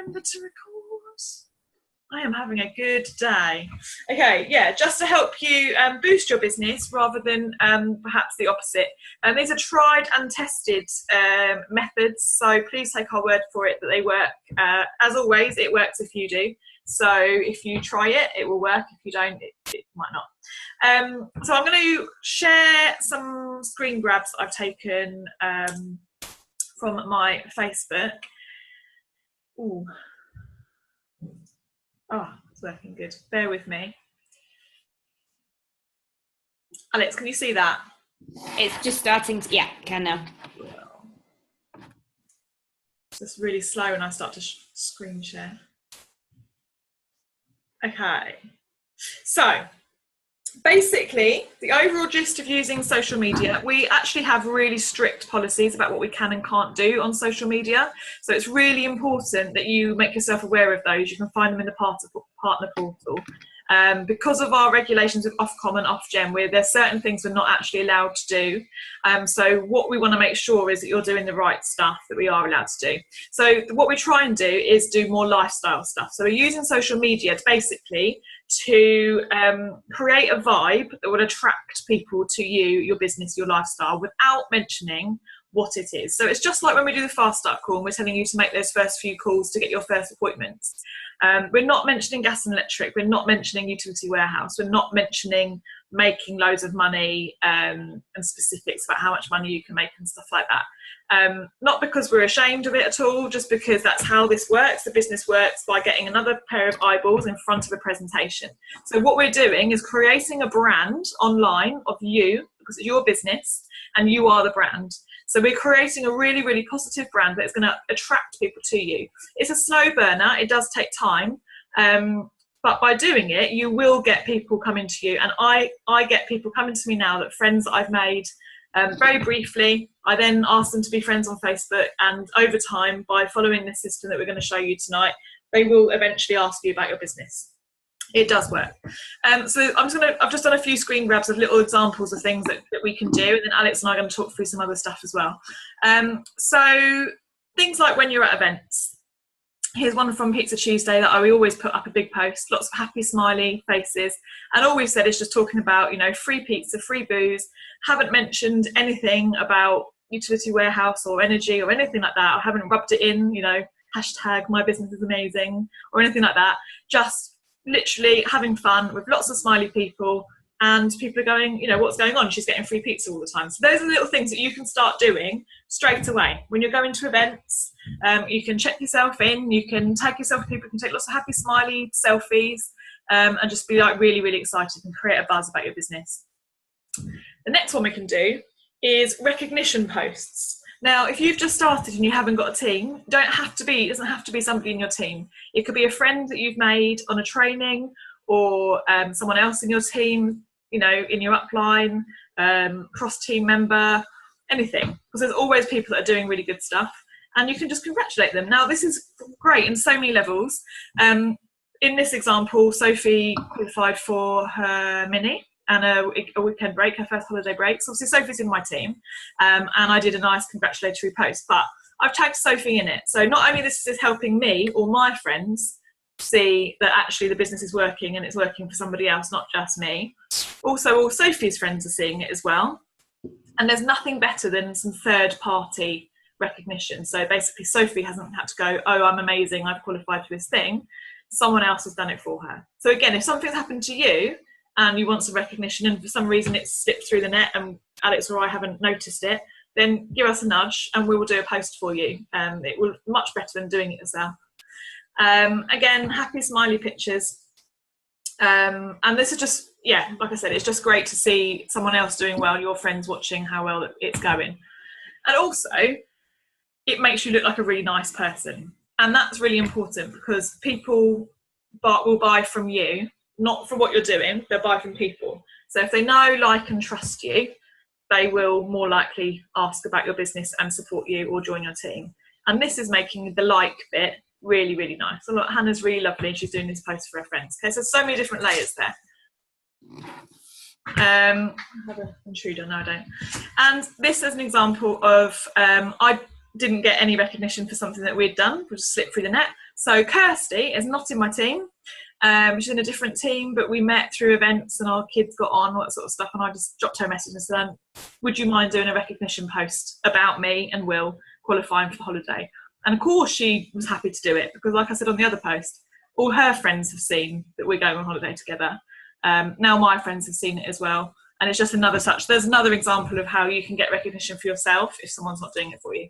remember to record. I am having a good day. Okay, yeah, just to help you boost your business rather than perhaps the opposite. These are tried and tested methods, so please take our word for it that they work. As always, it works if you do. So if you try it, it will work. If you don't, it might not. So I'm going to share some screen grabs I've taken from my Facebook. Ooh. Oh, it's working good. Bear with me. Alex, can you see that? It's just starting to, yeah, can now. It's just really slow when I start to screen share. Okay. So, basically, the overall gist of using social media, we actually have really strict policies about what we can and can't do on social media. So it's really important that you make yourself aware of those. You can find them in the partner portal. Because of our regulations with Ofcom and Ofgem, there's certain things we're not actually allowed to do. So what we want to make sure is that you're doing the right stuff that we are allowed to do. So what we try and do is do more lifestyle stuff. So we're using social media to basically to create a vibe that would attract people to you, your business, your lifestyle, without mentioning what it is. So it's just like when we do the Fast Start call and we're telling you to make those first few calls to get your first appointments. We're not mentioning gas and electric, we're not mentioning utility warehouse, we're not mentioning making loads of money and specifics about how much money you can make and stuff like that. Not because we're ashamed of it at all, just because that's how this works. The business works by getting another pair of eyeballs in front of a presentation. So what we're doing is creating a brand online of you, because it's your business and you are the brand. So we're creating a really, really positive brand that's going to attract people to you. It's a slow burner. It does take time. But by doing it, you will get people coming to you. And I get people coming to me now, that friends that I've made very briefly. I then ask them to be friends on Facebook. And over time, by following this system that we're going to show you tonight, they will eventually ask you about your business. It does work. So I've just done a few screen grabs of little examples of things that we can do, and then Alex and I are going to talk through some other stuff as well. So things like when you're at events. Here's one from Pizza Tuesday that we always put up a big post, lots of happy smiley faces, and all we've said is just talking about, you know, free pizza, free booze. Haven't mentioned anything about utility warehouse or energy or anything like that. I haven't rubbed it in, you know, hashtag my business is amazing or anything like that. Just literally having fun with lots of smiley people, and people are going, you know, what's going on? She's getting free pizza all the time. So those are little things that you can start doing straight away. When you're going to events, you can check yourself in, you can tag yourself with people, you can take lots of happy smiley selfies, and just be like really, really excited and create a buzz about your business. The next one we can do is recognition posts. Now, if you've just started and you haven't got a team, it doesn't have to be somebody in your team. It could be a friend that you've made on a training, or someone else in your team, you know, in your upline, cross-team member, anything. Because there's always people that are doing really good stuff, and you can just congratulate them. Now, this is great in so many levels. In this example, Sophie qualified for her mini and a weekend break, her first holiday break. So obviously Sophie's in my team, and I did a nice congratulatory post, but I've tagged Sophie in it. So not only this is helping me or my friends see that actually the business is working and it's working for somebody else, not just me. Also, all Sophie's friends are seeing it as well. And there's nothing better than some third party recognition. So basically Sophie hasn't had to go, oh, I'm amazing, I've qualified for this thing. Someone else has done it for her. So again, if something's happened to you and you want some recognition and for some reason it's slipped through the net and Alex or I haven't noticed it, then give us a nudge and we will do a post for you. It will be much better than doing it yourself. Again, happy smiley pictures. And this is just, yeah, like I said, it's just great to see someone else doing well, your friends watching how well it's going. And also, it makes you look like a really nice person. And that's really important because people will buy from you, not from what you're doing, they'll buy from people. So if they know, like and trust you, they will more likely ask about your business and support you or join your team. And this is making the like bit really, really nice. So look, Hannah's really lovely and she's doing this post for her friends. Okay, so so many different layers there. I have an intruder, no I don't. And this is an example of, I didn't get any recognition for something that we'd done, we just slipped through the net, So Kirsty is not in my team. She's in a different team, but we met through events and our kids got on, that sort of stuff. And I just dropped her a message and said, would you mind doing a recognition post about me and Will qualifying for the holiday? And of course she was happy to do it, because like I said on the other post, all her friends have seen that we're going on holiday together. Now my friends have seen it as well. And it's just there's another example of how you can get recognition for yourself if someone's not doing it for you.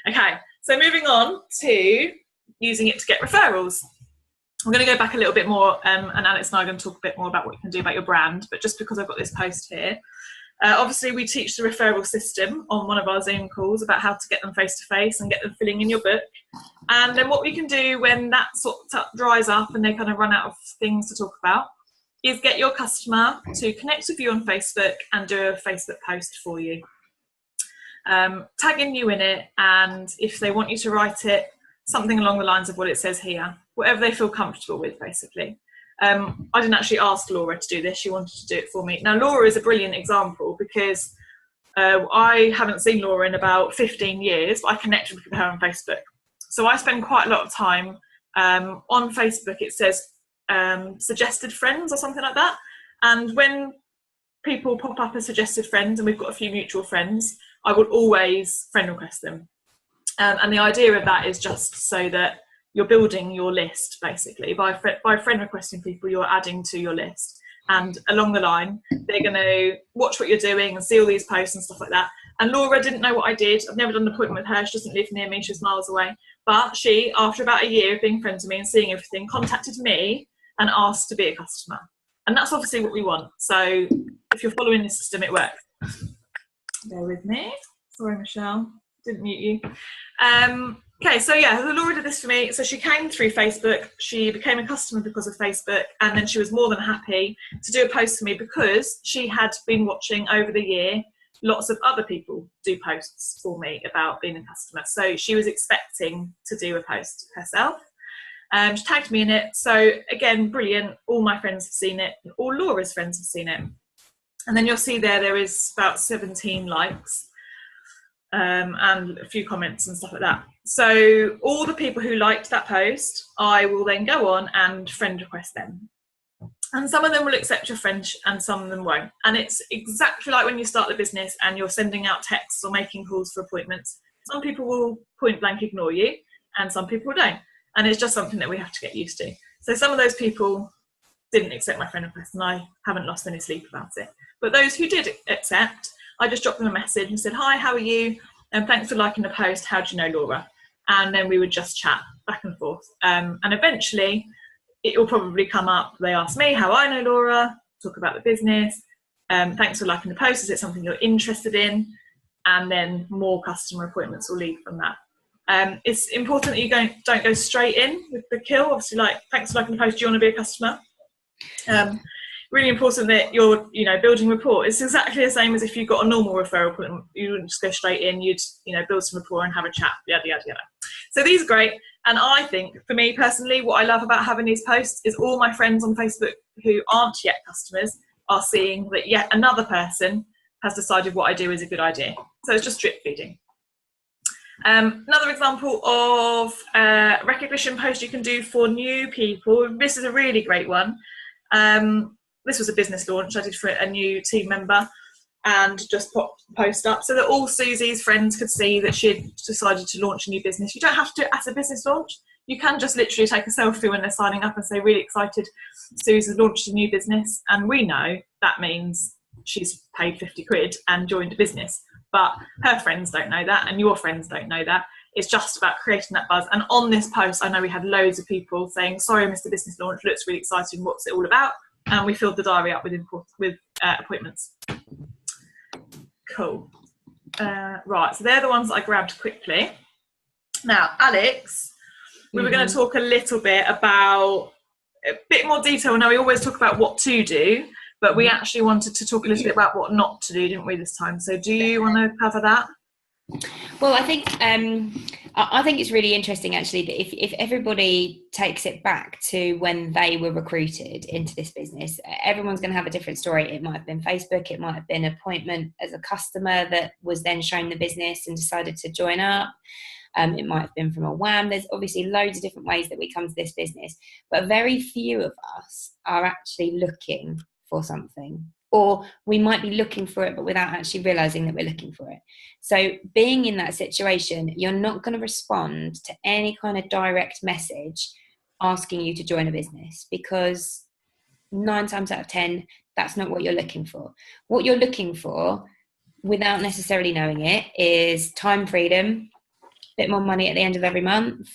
Okay, so moving on to using it to get referrals. I'm going to go back a little bit more, and Alex and I are going to talk a bit more about what you can do about your brand, but just because I've got this post here. Obviously, we teach the referral system on one of our Zoom calls about how to get them face-to-face and get them filling in your book. And then what we can do when that sort of dries up and they kind of run out of things to talk about is get your customer to connect with you on Facebook and do a Facebook post for you. Tagging you in it, and if they want you to write it, something along the lines of what it says here, whatever they feel comfortable with, basically. I didn't actually ask Laura to do this, she wanted to do it for me. Now Laura is a brilliant example because I haven't seen Laura in about 15 years, but I connected with her on Facebook. So I spend quite a lot of time on Facebook. It says suggested friends or something like that. And when people pop up as suggested friends, and we've got a few mutual friends, I would always friend request them. And the idea of that is just so that you're building your list, basically. By friend requesting people, you're adding to your list. And along the line, they're going to watch what you're doing and see all these posts and stuff like that. And Laura didn't know what I did. I've never done an appointment with her. She doesn't live near me. She's miles away. But she, after about a year of being friends with me and seeing everything, contacted me and asked to be a customer. And that's obviously what we want. So if you're following the system, it works. Bear with me. Sorry, Michelle. Didn't mute you. Okay, so yeah, Laura did this for me. So she came through Facebook. She became a customer because of Facebook. And then she was more than happy to do a post for me because she had been watching over the year lots of other people do posts for me about being a customer. So she was expecting to do a post herself. She tagged me in it. So again, brilliant. All my friends have seen it. And all Laura's friends have seen it. And then you'll see there is about 17 likes. And a few comments and stuff like that. So all the people who liked that post, I will then go on and friend request them. And some of them will accept your friend and some of them won't. And it's exactly like when you start the business and you're sending out texts or making calls for appointments. Some people will point blank ignore you and some people don't. And it's just something that we have to get used to. So some of those people didn't accept my friend request and I haven't lost any sleep about it. But those who did accept, I just dropped them a message and said, hi, how are you? And thanks for liking the post. How do you know Laura? And then we would just chat back and forth. And eventually it will probably come up. They ask me how I know Laura, talk about the business. Thanks for liking the post. Is it something you're interested in? And then more customer appointments will lead from that. It's important that you don't go straight in with the kill. Obviously, like, thanks for liking the post. Do you want to be a customer? Really important that you're, building rapport. It's exactly the same as if you got a normal referral appointment. You wouldn't just go straight in. You'd, build some rapport and have a chat. Yada yada yada. So these are great. And I think, for me personally, what I love about having these posts is all my friends on Facebook who aren't yet customers are seeing that yet another person has decided what I do is a good idea. So it's just drip feeding. Another example of recognition post you can do for new people. This is a really great one. This was a business launch I did for a new team member and just popped the post up so that all Susie's friends could see that she had decided to launch a new business. You don't have to do it as a business launch. You can just literally take a selfie when they're signing up and say, really excited, Suze has launched a new business. And we know that means she's paid 50 quid and joined a business. But her friends don't know that and your friends don't know that. It's just about creating that buzz. And on this post, I know we had loads of people saying, sorry, I missed the business launch, looks really exciting, what's it all about? And we filled the diary up with appointments. Cool. Right, so they're the ones that I grabbed quickly. Now, Alex, we were going to talk a little bit about, a bit more detail. Now, we always talk about what to do, but we actually wanted to talk a little bit about what not to do, didn't we, this time? So do you want to cover that? Well, I think it's really interesting, actually, that if everybody takes it back to when they were recruited into this business, everyone's going to have a different story. It might have been Facebook, it might have been appointment as a customer that was then shown the business and decided to join up. It might have been from a WAM. There's obviously loads of different ways that we come to this business, but very few of us are actually looking for something, or we might be looking for it but without actually realizing that we're looking for it. So being in that situation, you're not going to respond to any kind of direct message asking you to join a business, because 9 times out of 10, that's not what you're looking for. What you're looking for, without necessarily knowing it, is time freedom, a bit more money at the end of every month.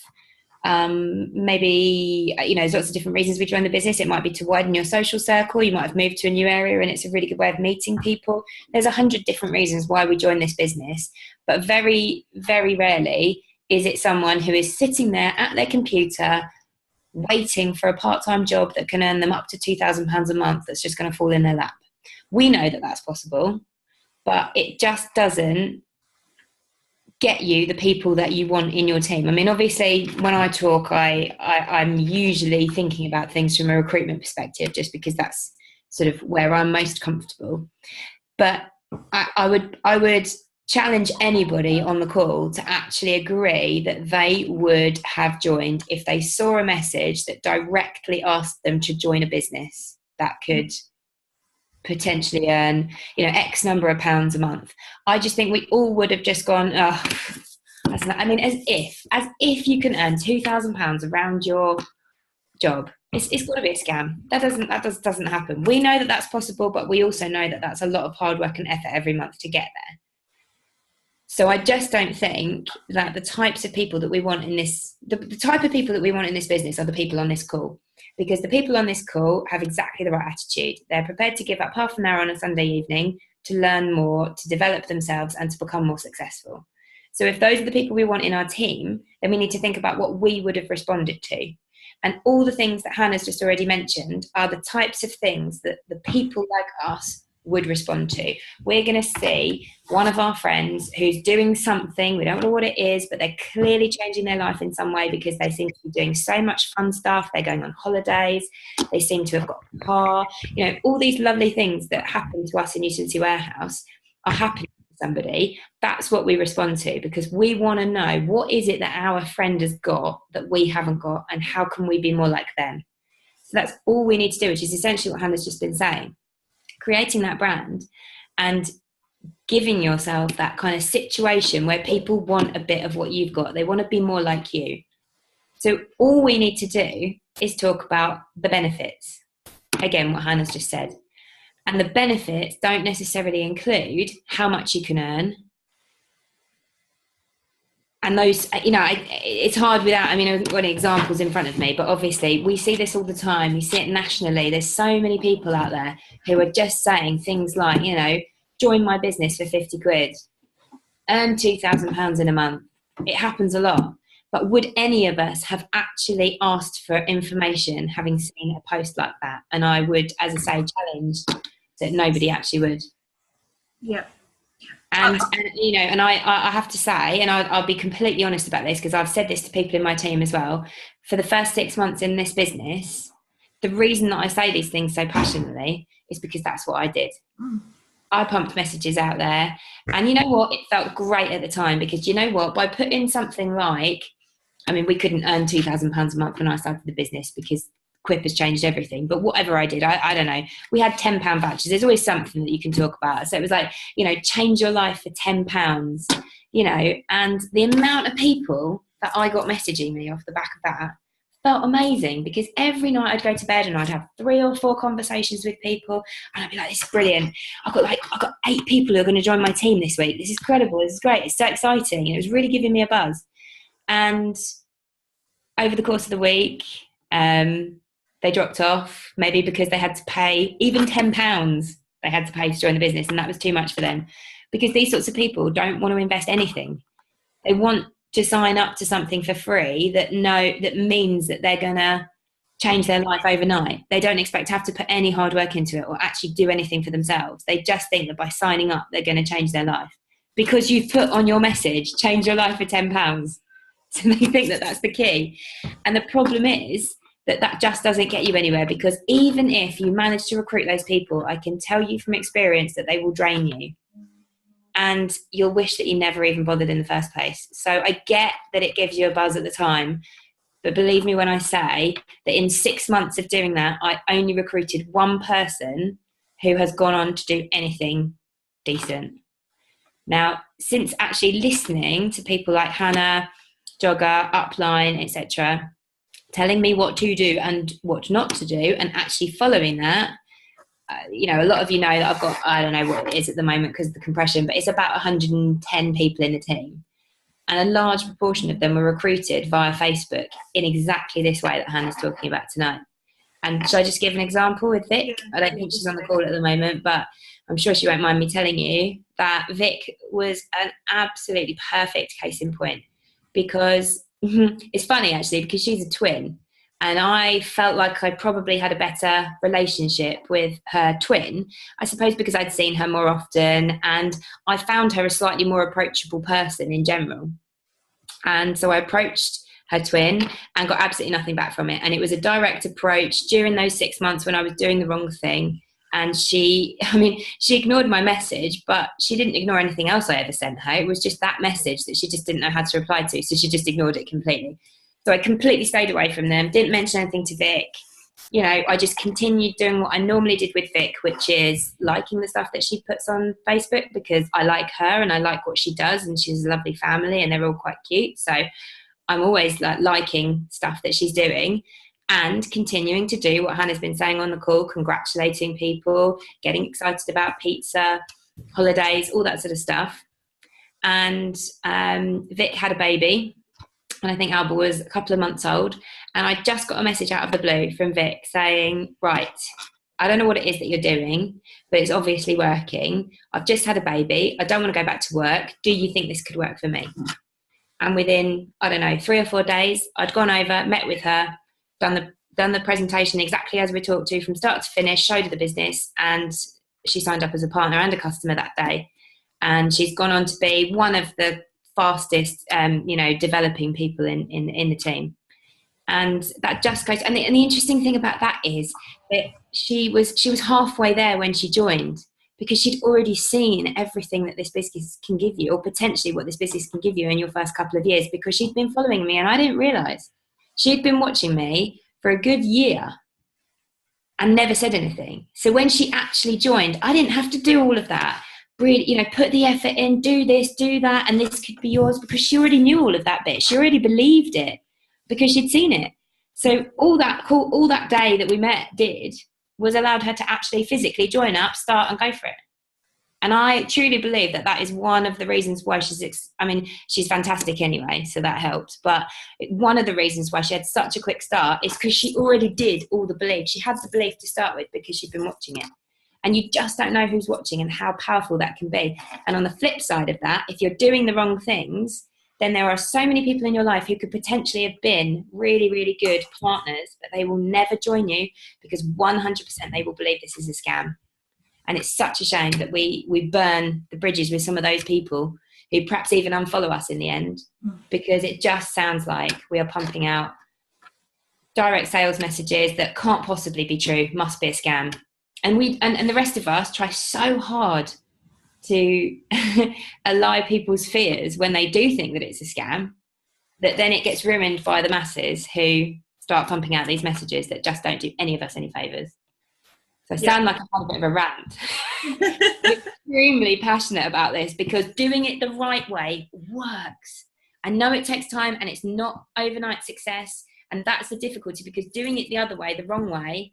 Maybe, there's lots of different reasons we join the business. It might be to widen your social circle. You might have moved to a new area and it's a really good way of meeting people. There's 100 different reasons why we join this business, but very, very rarely is it someone who is sitting there at their computer waiting for a part-time job that can earn them up to £2,000 a month that's just going to fall in their lap. We know that that's possible, but it just doesn't get you the people that you want in your team. I mean, obviously, when I talk, I'm usually thinking about things from a recruitment perspective, just because that's sort of where I'm most comfortable. But I would challenge anybody on the call to actually agree that they would have joined if they saw a message that directly asked them to join a business that could potentially earn, X number of pounds a month. I just think we all would have just gone, oh, that's not, I mean, as if you can earn £2,000 around your job, it's got to be a scam. That doesn't happen. We know that that's possible, but we also know that that's a lot of hard work and effort every month to get there. So I just don't think that the types of people that we want in this, the type of people that we want in this business are the people on this call. Because the people on this call have exactly the right attitude. They're prepared to give up half an hour on a Sunday evening to learn more, to develop themselves and to become more successful. So if those are the people we want in our team, then we need to think about what we would have responded to. And all the things that Hannah's just already mentioned are the types of things that the people like us would respond to. We're going to see one of our friends who's doing something, we don't know what it is, but they're clearly changing their life in some way because they seem to be doing so much fun stuff. They're going on holidays, they seem to have got a car, all these lovely things that happen to us in Utility Warehouse are happening to somebody. That's what we respond to, because we want to know, what is it that our friend has got that we haven't got, and how can we be more like them? So that's all we need to do, which is essentially what Hannah's just been saying. Creating that brand and giving yourself that kind of situation where people want a bit of what you've got. They want to be more like you. So all we need to do is talk about the benefits. Again, what Hannah's just said. And the benefits don't necessarily include how much you can earn. And those, it's hard without, I've got any examples in front of me, but obviously we see this all the time. We see it nationally. There's so many people out there who are just saying things like, join my business for 50 quid, earn £2,000 in a month. It happens a lot. But would any of us have actually asked for information having seen a post like that? And I would, as I say, challenge that nobody actually would. Yeah. And I have to say, and I'll be completely honest about this, because I've said this to people in my team as well, for the first 6 months in this business, the reason that I say these things so passionately is because that's what I did. I pumped messages out there, and you know what? It felt great at the time, because you know what? By putting something like, we couldn't earn £2,000 a month when I started the business because Quip has changed everything, but whatever I did, I don't know, we had £10 vouchers. There's always something that you can talk about. So it was like, change your life for £10, and the amount of people that I got messaging me off the back of that felt amazing, because every night I'd go to bed and I'd have 3 or 4 conversations with people, and I'd be like, this is brilliant. I've got 8 people who are going to join my team this week. This is incredible. This is great. It's so exciting. And it was really giving me a buzz. And over the course of the week, they dropped off, maybe because they had to pay even £10 they had to pay to join the business, and that was too much for them, because these sorts of people don't want to invest anything. They want to sign up to something for free that means that they're going to change their life overnight. They don't expect to have to put any hard work into it or actually do anything for themselves. They just think that by signing up, they're going to change their life because you've put on your message, change your life for £10. So they think that that's the key. And the problem is that just doesn't get you anywhere, because even if you manage to recruit those people, I can tell you from experience that they will drain you. and you'll wish that you never even bothered in the first place. So I get that it gives you a buzz at the time, but believe me when I say that in 6 months of doing that, I only recruited one person who has gone on to do anything decent. Now, since actually listening to people like Hannah, Jogger, Upline, etc., telling me what to do and what not to do, and actually following that, a lot of you know that I've got, I don't know what it is at the moment because of the compression, but it's about 110 people in the team. And a large proportion of them were recruited via Facebook in exactly this way that Hannah's talking about tonight. And should I just give an example with Vic? Yeah, I don't think she's on the call at the moment, but I'm sure she won't mind me telling you that Vic was an absolutely perfect case in point, because it's funny actually, because she's a twin. And I felt like I probably had a better relationship with her twin, I suppose because I'd seen her more often, and I found her a slightly more approachable person in general. And so I approached her twin and got absolutely nothing back from it. And it was a direct approach during those 6 months when I was doing the wrong thing. And she ignored my message, but she didn't ignore anything else I ever sent her. It was just that message that she just didn't know how to reply to. So she just ignored it completely. So I completely stayed away from them, didn't mention anything to Vic. I just continued doing what I normally did with Vic, which is liking the stuff that she puts on Facebook, because I like her and I like what she does, and she's a lovely family and they're all quite cute. So I'm always liking stuff that she's doing, and continuing to do what Hannah's been saying on the call, congratulating people, getting excited about pizza, holidays, all that sort of stuff. And Vic had a baby, and I think Alba was a couple of months old, and I just got a message out of the blue from Vic saying, right, I don't know what it is that you're doing, but it's obviously working. I've just had a baby. I don't want to go back to work. Do you think this could work for me? And within, 3 or 4 days, I'd gone over, met with her, done the presentation exactly as we talked to from start to finish, showed her the business, and she signed up as a partner and a customer that day. And she's gone on to be one of the fastest, developing people in the team. And that just goes. And the interesting thing about that is that she was halfway there when she joined, because she'd already seen everything that this business can give you, or potentially what this business can give you in your first couple of years, because she'd been following me and I didn't realise. She'd been watching me for a good year and never said anything. So when she actually joined, I didn't have to do all of that. Really, put the effort in, do this, do that, and this could be yours, because she already knew all of that bit. She already believed it because she'd seen it. So all that day that we met was allowed her to actually physically join up, start and go for it. And I truly believe that is one of the reasons why she's fantastic anyway, so that helped. But one of the reasons why she had such a quick start is because she already did all the belief. She had the belief to start with because she'd been watching it. And you just don't know who's watching and how powerful that can be. And on the flip side of that, if you're doing the wrong things, then there are so many people in your life who could potentially have been really, really good partners, but they will never join you because 100% they will believe this is a scam. And it's such a shame that we burn the bridges with some of those people who perhaps even unfollow us in the end, because it just sounds like we are pumping out direct sales messages that can't possibly be true, must be a scam. And and the rest of us try so hard to allay people's fears when they do think that it's a scam, that then it gets ruined by the masses who start pumping out these messages that just don't do any of us any favours. So I sound like I've had a bit of a rant. I'm extremely passionate about this because doing it the right way works. I know it takes time and it's not overnight success, and that's the difficulty, because doing it the other way, the wrong way,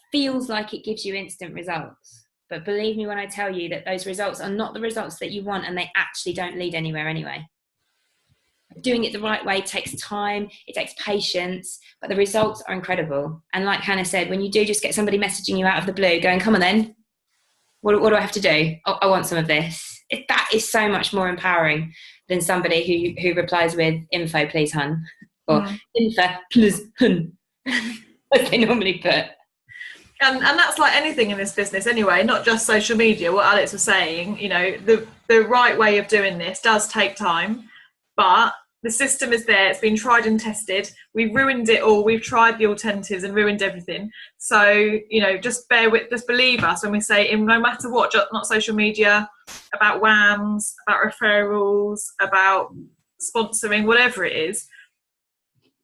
feels like it gives you instant results. But believe me when I tell you that those results are not the results that you want, and they actually don't lead anywhere anyway. Doing it the right way takes time, it takes patience, but the results are incredible. And like Hannah said, when you do just get somebody messaging you out of the blue going, come on then, what do I have to do? Oh, I want some of this. That is so much more empowering than somebody who replies with info please hun, or info please hun, as they normally put. And that's like anything in this business anyway, not just social media. What Alex was saying, the right way of doing this does take time, but The system is there. It's been tried and tested. We've ruined it all. We've tried the alternatives and ruined everything. So, you know, just believe us when we say, in no matter what, just not social media, about WAMs, about referrals, about sponsoring, whatever it is,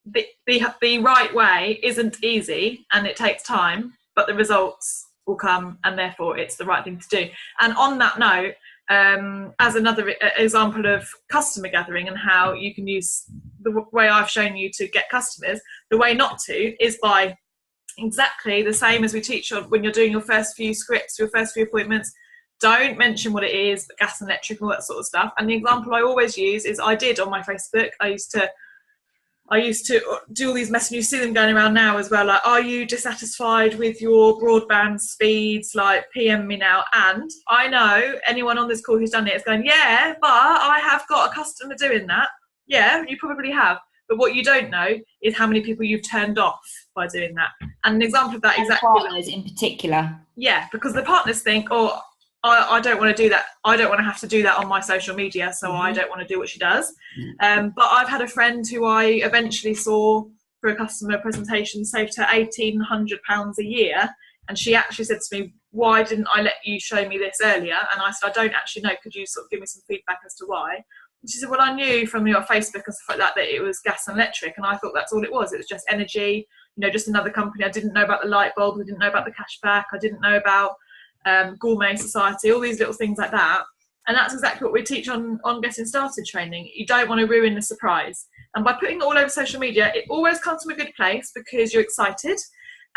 the right way isn't easy and it takes time, but the results will come, and therefore it's the right thing to do. And on that note, as another example of customer gathering and how you can use the way I've shown you to get customers, the way not to is by exactly the same as we teach on when you're doing your first few scripts, your first few appointments. Don't mention what it is, but gas and electric, all that sort of stuff. And the example I always use is I did on my Facebook. I used to do all these messages. You see them going around now as well, like, are you dissatisfied with your broadband speeds? Like, PM me now. And I know anyone on this call who's done it is going, yeah, but I have got a customer doing that. Yeah, you probably have. But what you don't know is how many people you've turned off by doing that. And an example of that, and exactly. Partners in particular. Yeah, because the partners think, oh, I don't want to do that. I don't want to have to do that on my social media, so I don't want to do what she does. But I've had a friend who I eventually saw for a customer presentation saved her £1,800 a year, and she actually said to me, why didn't I let you show me this earlier? And I said, I don't actually know. Could you sort of give me some feedback as to why? And she said, well, I knew from your Facebook and stuff like that it was gas and electric, and I thought that's all it was. It was just energy, you know, just another company. I didn't know about the light bulb. I didn't know about the cashback. I didn't know about Gourmet Society, all these little things like that. And that's exactly what we teach on Getting Started training. You don't want to ruin the surprise. And by putting it all over social media, it always comes from a good place because you're excited,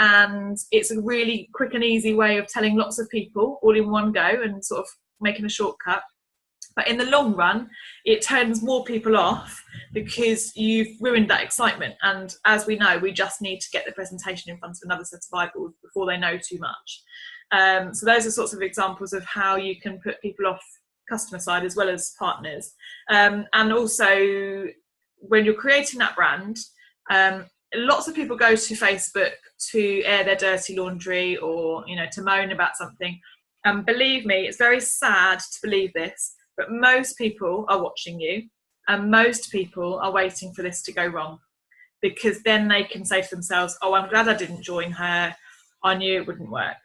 and it's a really quick and easy way of telling lots of people all in one go and sort of making a shortcut. But in the long run, it turns more people off because you've ruined that excitement. And as we know, we just need to get the presentation in front of another set of eyeballs before they know too much. So those are sorts of examples of how you can put people off customer side as well as partners. And also when you're creating that brand, lots of people go to Facebook to air their dirty laundry or, you know, to moan about something. And believe me, it's very sad to believe this, but most people are watching you, and most people are waiting for this to go wrong, because then they can say to themselves, oh, I'm glad I didn't join her. I knew it wouldn't work.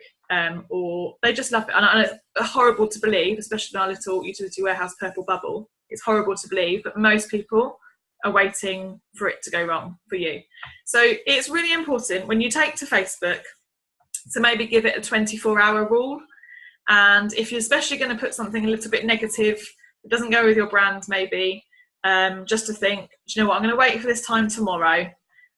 Or they just love it. And it's horrible to believe, especially in our little utility warehouse purple bubble. It's horrible to believe, but most people are waiting for it to go wrong for you. So it's really important when you take to Facebook to maybe give it a 24-hour rule. And if you're especially going to put something a little bit negative, it doesn't go with your brand maybe, just to think, do you know what, I'm going to wait for this time tomorrow.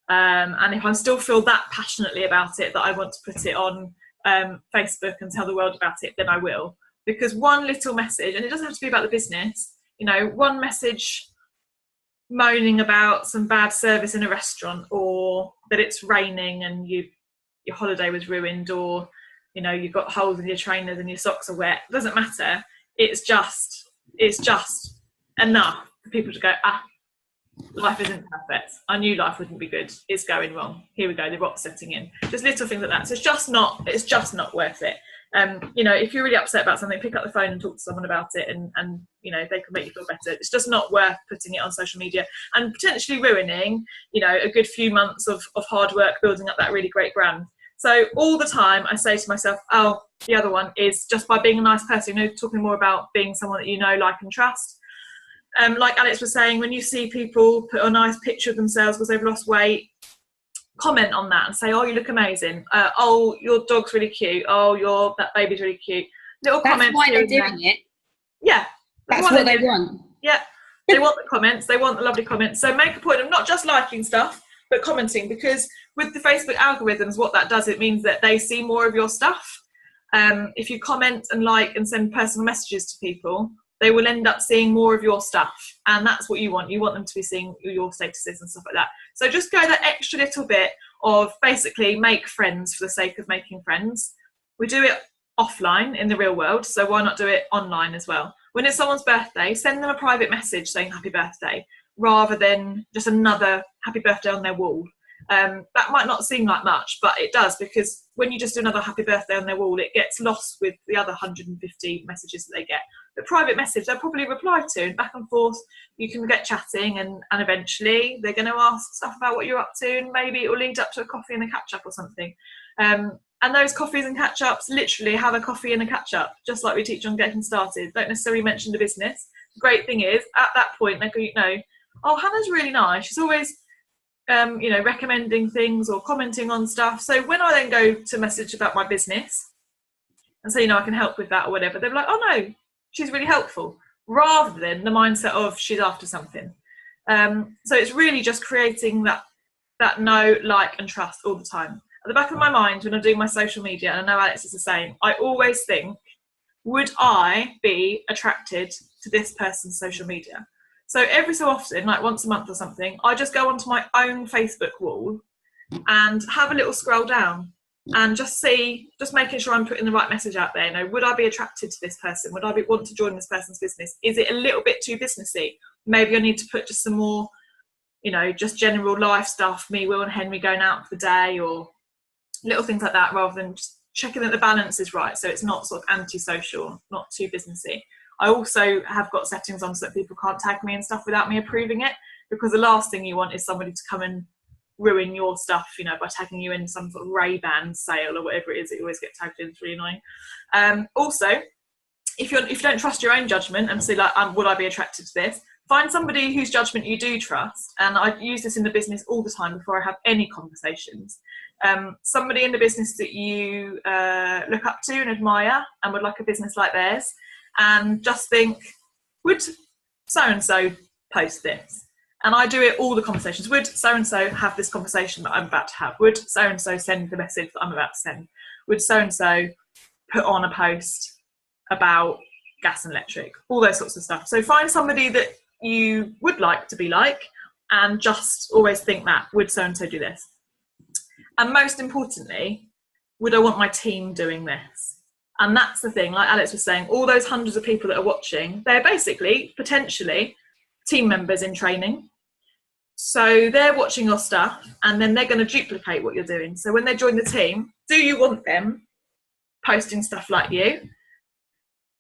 And if I still feel that passionately about it, that I want to put it on Facebook and tell the world about it, then I will. Because one little message, and it doesn't have to be about the business, you know, one message moaning about some bad service in a restaurant, or that it's raining and your holiday was ruined, or, you know, you've got holes in your trainers and your socks are wet, it doesn't matter. It's just enough for people to go, life isn't perfect. I knew life wouldn't be good. It's going wrong. Here we go. The rock's setting in. Just little things like that. So it's just not worth it. You know, if you're really upset about something, pick up the phone and talk to someone about it, and you know, they can make you feel better. It's just not worth putting it on social media and potentially ruining, you know, a good few months of hard work building up that really great brand. So all the time I say to myself, oh, the other one is just by being a nice person, you know, talking more about being someone that you know, like and trust. Like Alex was saying, when you see people put a nice picture of themselves because they've lost weight, comment on that and say, oh, you look amazing. Oh, your dog's really cute. Oh, that baby's really cute. Little comments. That's why they're doing it. Yeah. That's what they want. Yeah. They want the comments. They want the lovely comments. So make a point of not just liking stuff, but commenting, because with the Facebook algorithms, what that does, it means that they see more of your stuff. If you comment and like and send personal messages to people, they will end up seeing more of your stuff, and that's what you want. You want them to be seeing your statuses and stuff like that. So just go that extra little bit of basically make friends for the sake of making friends. We do it offline in the real world, so why not do it online as well? When it's someone's birthday, send them a private message saying happy birthday, rather than just another happy birthday on their wall. That might not seem like much, but it does, because when you just do another happy birthday on their wall, it gets lost with the other 150 messages that they get. The private message, they'll probably reply to, and back and forth, you can get chatting, and eventually they're going to ask stuff about what you're up to, and maybe it will lead up to a coffee and a catch-up or something. And those coffees and catch-ups, literally have a coffee and a catch-up, just like we teach on Getting Started. Don't necessarily mention the business. The great thing is, at that point, they go, oh, Hannah's really nice. She's always, recommending things or commenting on stuff. So when I then go to message about my business and say, I can help with that or whatever, they're like, oh no, she's really helpful, rather than the mindset of she's after something. So it's really just creating that know, like, and trust all the time. At the back of my mind, when I'm doing my social media, and I know Alex is the same, I always think, would I be attracted to this person's social media? So every so often, like once a month or something, I just go onto my own Facebook wall and have a little scroll down and just making sure I'm putting the right message out there. Would I be attracted to this person? Would I want to join this person's business? Is it a little bit too businessy? Maybe I need to put just some more, just general life stuff, me, Will and Henry going out for the day, or little things like that, rather than just checking that the balance is right, so it's not sort of antisocial, not too businessy. I also have got settings on so that people can't tag me and stuff without me approving it, because the last thing you want is somebody to come and ruin your stuff, by tagging you in some sort of Ray-Ban sale or whatever it is that you always get tagged in. It's really annoying. Also, if you don't trust your own judgment and say, like, would I be attracted to this? Find somebody whose judgment you do trust, and I use this in the business all the time before I have any conversations. Somebody in the business that you look up to and admire and would like a business like theirs, and just think, would so-and-so post this? And I do it all the conversations. Would so-and-so have this conversation that I'm about to have? Would so-and-so send the message that I'm about to send? Would so-and-so put on a post about gas and electric? All those sorts of stuff. So find somebody that you would like to be like, and just always think that, would so-and-so do this? And most importantly, would I want my team doing this? And that's the thing, like Alex was saying, all those hundreds of people that are watching, they're basically, potentially, team members in training. So they're watching your stuff, and then they're going to duplicate what you're doing. So when they join the team, do you want them posting stuff like you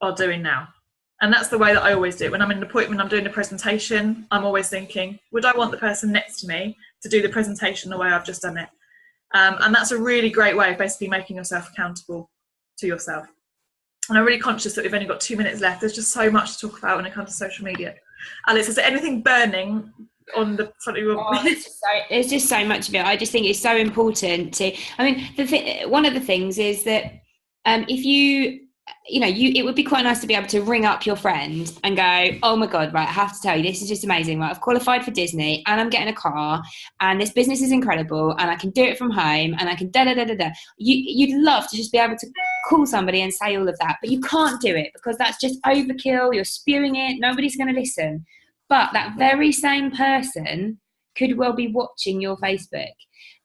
are doing now? And that's the way that I always do it. When I'm in an appointment, I'm doing a presentation, I'm always thinking, would I want the person next to me to do the presentation the way I've just done it? And that's a really great way of basically making yourself accountable to yourself. And I'm really conscious that we've only got 2 minutes left. There's just so much to talk about when it comes to social media. Alex, is there anything burning on the front of your there's just so much of it. I just think it's so important to, one of the things is that if it would be quite nice to be able to ring up your friend and go, oh my God, right, I have to tell you, this is just amazing. Right, I've qualified for Disney and I'm getting a car and this business is incredible and I can do it from home and I can da-da-da-da-da. You'd love to just be able to call somebody and say all of that, but you can't do it because that's just overkill. You're spewing it. Nobody's going to listen. But that very same person could well be watching your Facebook.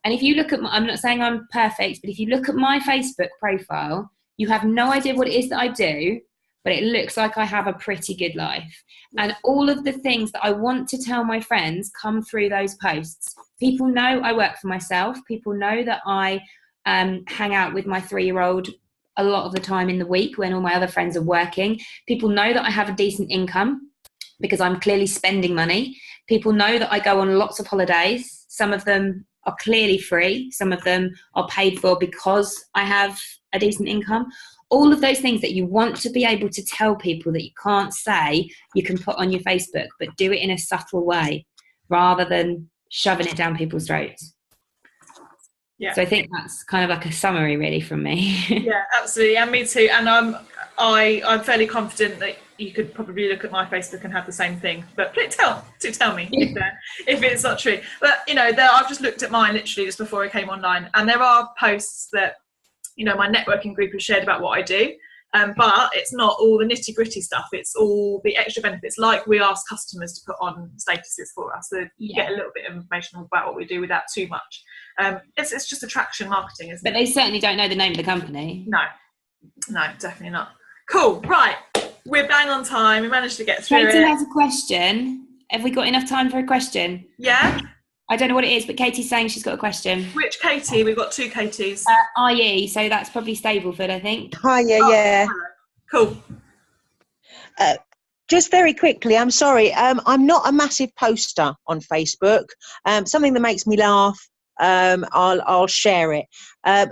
And if you look at I'm not saying I'm perfect, but if you look at my Facebook profile, you have no idea what it is that I do, but it looks like I have a pretty good life. And all of the things that I want to tell my friends come through those posts. People know I work for myself. People know that I hang out with my 3-year-old a lot of the time in the week when all my other friends are working. People know that I have a decent income because I'm clearly spending money. People know that I go on lots of holidays. Some of them are clearly free. Some of them are paid for because I have a decent income. All of those things that you want to be able to tell people that you can't say, you can put on your Facebook, but do it in a subtle way rather than shoving it down people's throats. Yeah. So I think that's kind of like a summary really from me. Yeah, absolutely. And me too. And I'm fairly confident that you could probably look at my Facebook and have the same thing. But please tell me if it's not true. But, I've just looked at mine literally just before I came online. And there are posts that, my networking group has shared about what I do. But it's not all the nitty gritty stuff. It's all the extra benefits, like we ask customers to put on statuses for us. So you get a little bit of information about what we do without too much. It's just attraction marketing, isn't it? But they certainly don't know the name of the company. No, definitely not. Cool. Right. We're bang on time. We managed to get through Tracy has a question. Have we got enough time for a question? Yeah. I don't know what it is, but Katie's saying she's got a question. Which Katie? We've got two Katies. IE, so that's probably Stableford, I think. Hi, yeah. Cool. Just very quickly, I'm sorry. I'm not a massive poster on Facebook. Something that makes me laugh, I'll share it.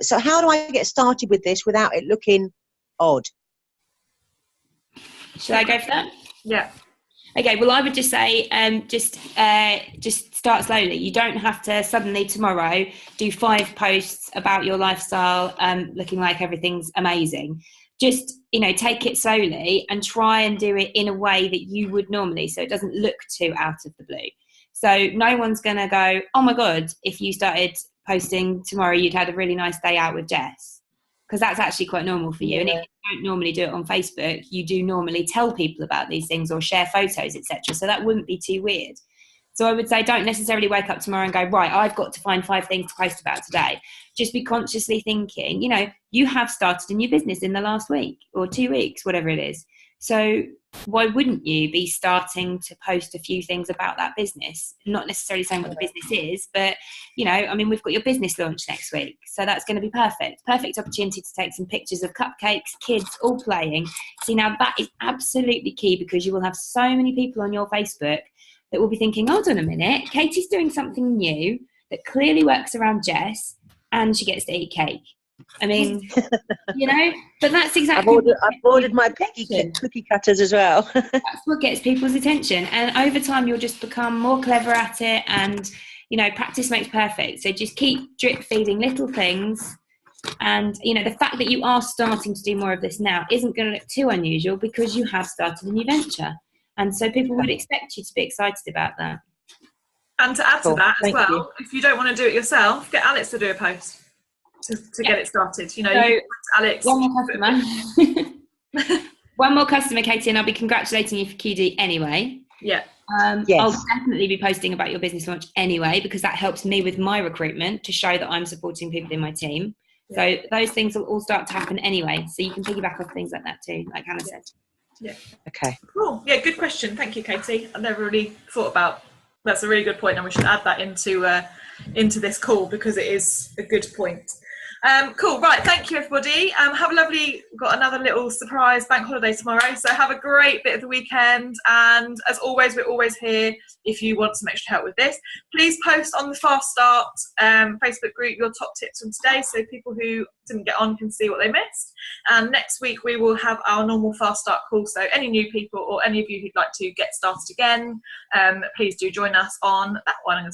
So how do I get started with this without it looking odd? Should I go for that? Yeah. Okay, well, I would just say just start slowly. You don't have to suddenly tomorrow do 5 posts about your lifestyle looking like everything's amazing. Just, take it slowly and try and do it in a way that you would normally, so it doesn't look too out of the blue. So no one's going to go, oh my God, if you started posting tomorrow, you'd had a really nice day out with Jess. Because that's actually quite normal for you. Yeah. And if you don't normally do it on Facebook, you do normally tell people about these things or share photos, etc. So that wouldn't be too weird. So I would say don't necessarily wake up tomorrow and go, right, I've got to find 5 things to post about today. Just be consciously thinking, you have started a new business in the last week or 2 weeks, whatever it is. So why wouldn't you be starting to post a few things about that business? Not necessarily saying what the business is, but, we've got your business launch next week. So that's going to be perfect. Perfect opportunity to take some pictures of cupcakes, kids all playing. See, now that is absolutely key because you will have so many people on your Facebook that will be thinking, hold on a minute, Katie's doing something new that clearly works around Jess and she gets to eat cake. But that's exactly I've ordered my cookie cutters as well. That's what gets people's attention. And over time, you'll just become more clever at it. And, practice makes perfect. So just keep drip feeding little things. And, the fact that you are starting to do more of this now isn't going to look too unusual because you have started a new venture. And so people would expect you to be excited about that. And to add to that as well, if you don't want to do it yourself, get Alex to do a post. To get it started, so, Alex. One more customer. One more customer, Katie, and I'll be congratulating you for QD anyway. Yeah. Yes. I'll definitely be posting about your business launch anyway, because that helps me with my recruitment to show that I'm supporting people in my team. Yeah. So those things will all start to happen anyway. So you can piggyback off things like that too, like Hannah said. Yeah. Okay. Cool. Yeah, good question. Thank you, Katie. I never really thought about. That's a really good point, and we should add that into this call because it is a good point. Cool, right, thank you everybody. Have a lovely, got another little surprise bank holiday tomorrow, so have a great bit of the weekend, and as always, we're always here if you want some extra help with this. Please post on the Fast Start Facebook group your top tips from today so people who didn't get on can see what they missed, and next week we will have our normal Fast Start call, so any new people or any of you who'd like to get started again, please do join us on that one.